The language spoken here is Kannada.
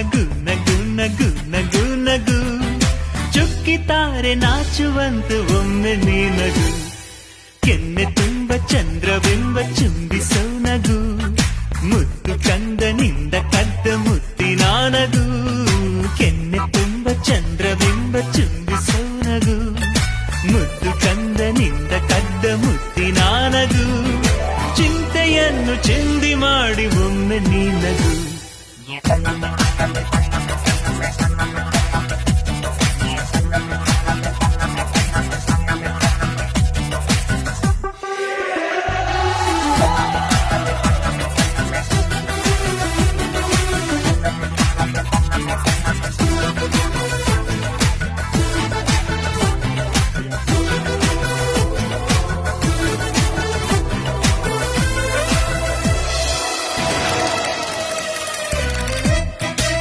ನಗು ನಗು ನಗು ನಗು ನಗು ಚುಕ್ಕಿತಾರೆ ನಾಚುವಂತು ಒಮ್ಮೆ ನೀ ನಗು ಕೆನ್ನೆ ತುಂಬ ಚಂದ್ರವೆಂಬ ಚುಂಬಿಸೋ ನಗು ಮುತ್ತು ಕಂದ ನಿನ್ನ